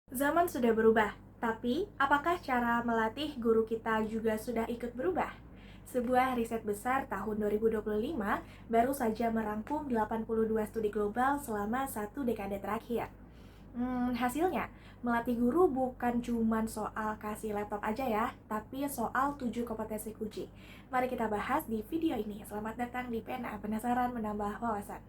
Zaman sudah berubah, tapi apakah cara melatih guru kita juga sudah ikut berubah? Sebuah riset besar tahun 2025 baru saja merangkum 82 studi global selama satu dekade terakhir. Hasilnya, melatih guru bukan cuma soal kasih laptop aja ya, tapi soal 7 kompetensi kunci. Mari kita bahas di video ini. Selamat datang di PNA Penasaran Menambah Wawasan.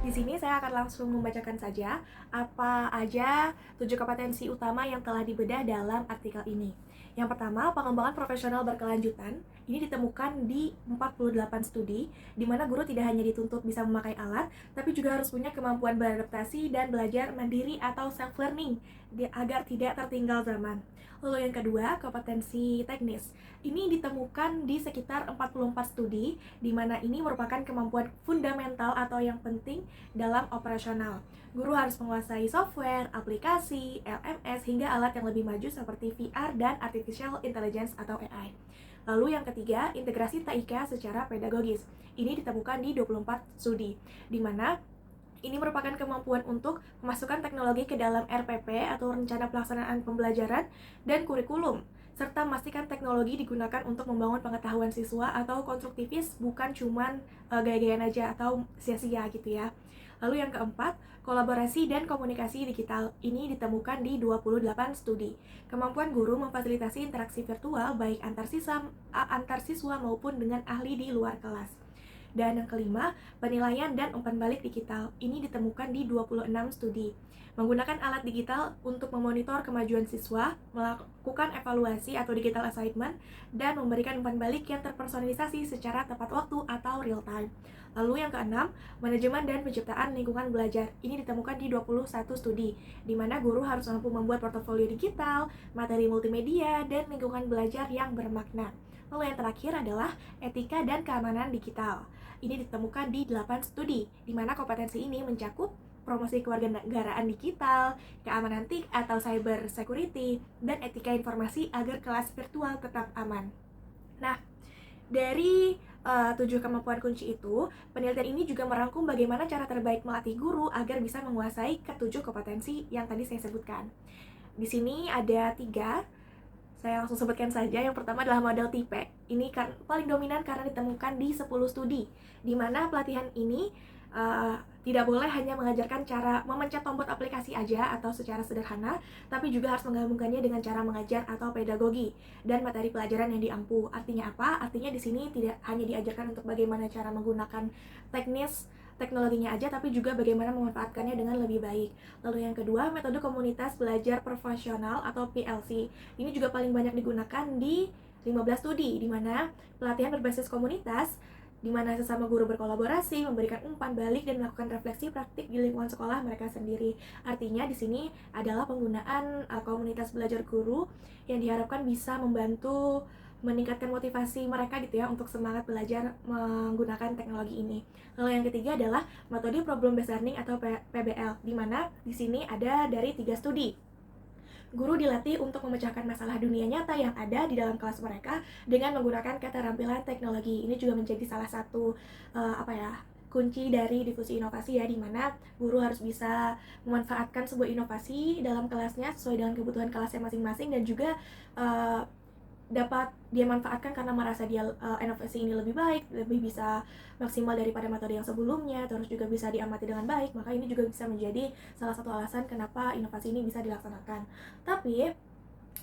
Di sini saya akan langsung membacakan saja apa aja 7 kompetensi utama yang telah dibedah dalam artikel ini. Yang pertama, pengembangan profesional berkelanjutan. Ini ditemukan di 48 studi, di mana guru tidak hanya dituntut bisa memakai alat, tapi juga harus punya kemampuan beradaptasi dan belajar mandiri atau self-learning, agar tidak tertinggal zaman. Lalu yang kedua, kompetensi teknis. Ini ditemukan di sekitar 44 studi, di mana ini merupakan kemampuan fundamental atau yang penting dalam operasional. Guru harus menguasai software, aplikasi, LMS, hingga alat yang lebih maju seperti VR dan Artificial Intelligence atau AI. Lalu yang ketiga, integrasi TIK secara pedagogis. Ini ditemukan di 24 studi, di mana ini merupakan kemampuan untuk memasukkan teknologi ke dalam RPP atau rencana pelaksanaan pembelajaran dan kurikulum, serta memastikan teknologi digunakan untuk membangun pengetahuan siswa atau konstruktivis, bukan cuman gaya-gayaan aja atau sia-sia gitu ya. Lalu yang keempat, kolaborasi dan komunikasi digital. Ini ditemukan di 28 studi. Kemampuan guru memfasilitasi interaksi virtual baik antar siswa maupun dengan ahli di luar kelas. Dan yang kelima, penilaian dan umpan balik digital. Ini ditemukan di 26 studi. Menggunakan alat digital untuk memonitor kemajuan siswa, melakukan evaluasi atau digital assignment, dan memberikan umpan balik yang terpersonalisasi secara tepat waktu atau real time. Lalu yang keenam, manajemen dan penciptaan lingkungan belajar. Ini ditemukan di 21 studi, di mana guru harus mampu membuat portofolio digital, materi multimedia, dan lingkungan belajar yang bermakna. Lalu yang terakhir adalah etika dan keamanan digital. Ini ditemukan di 8 studi, di mana kompetensi ini mencakup promosi kewarganegaraan digital, keamanan TIK atau cyber security, dan etika informasi agar kelas virtual tetap aman. Nah, dari 7 kemampuan kunci itu, penelitian ini juga merangkum bagaimana cara terbaik melatih guru agar bisa menguasai ketujuh kompetensi yang tadi saya sebutkan. Di sini ada 3. Saya langsung sebutkan saja. Yang pertama adalah model tipe. Ini paling dominan karena ditemukan di 10 studi, di mana pelatihan ini tidak boleh hanya mengajarkan cara memencet tombol aplikasi aja atau secara sederhana, tapi juga harus menggabungkannya dengan cara mengajar atau pedagogi dan materi pelajaran yang diampu. Artinya apa? Artinya di sini tidak hanya diajarkan untuk bagaimana cara menggunakan teknologinya aja, tapi juga bagaimana memanfaatkannya dengan lebih baik. Lalu yang kedua, metode komunitas belajar profesional atau PLC. Ini juga paling banyak digunakan di 15 studi, di mana pelatihan berbasis komunitas, di mana sesama guru berkolaborasi, memberikan umpan balik, dan melakukan refleksi praktik di lingkungan sekolah mereka sendiri. Artinya di sini adalah penggunaan komunitas belajar guru yang diharapkan bisa membantu meningkatkan motivasi mereka gitu ya untuk semangat belajar menggunakan teknologi ini. Lalu yang ketiga adalah metode problem based learning atau PBL, di mana di sini ada dari 3 studi. Guru dilatih untuk memecahkan masalah dunia nyata yang ada di dalam kelas mereka dengan menggunakan keterampilan teknologi. Ini juga menjadi salah satu kunci dari difusi inovasi ya, di mana guru harus bisa memanfaatkan sebuah inovasi dalam kelasnya sesuai dengan kebutuhan kelasnya masing-masing, dan juga dapat dia manfaatkan karena merasa dia inovasi ini lebih baik, lebih bisa maksimal daripada metode yang sebelumnya, terus juga bisa diamati dengan baik. Maka ini juga bisa menjadi salah satu alasan kenapa inovasi ini bisa dilaksanakan. Tapi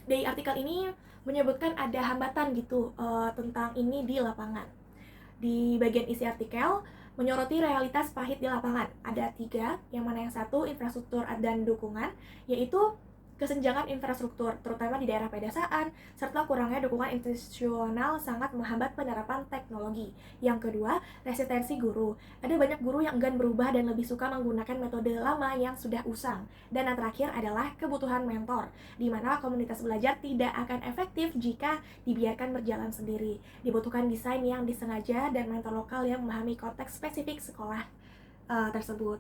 dari artikel ini menyebutkan ada hambatan gitu tentang ini di lapangan. Di bagian isi artikel menyoroti realitas pahit di lapangan. Ada 3, yang mana yang satu infrastruktur dan dukungan, yaitu kesenjangan infrastruktur, terutama di daerah pedesaan, serta kurangnya dukungan institusional sangat menghambat penerapan teknologi. Yang kedua, resistensi guru. Ada banyak guru yang enggan berubah dan lebih suka menggunakan metode lama yang sudah usang. Dan yang terakhir adalah kebutuhan mentor, di mana komunitas belajar tidak akan efektif jika dibiarkan berjalan sendiri. Dibutuhkan desain yang disengaja dan mentor lokal yang memahami konteks spesifik sekolah tersebut.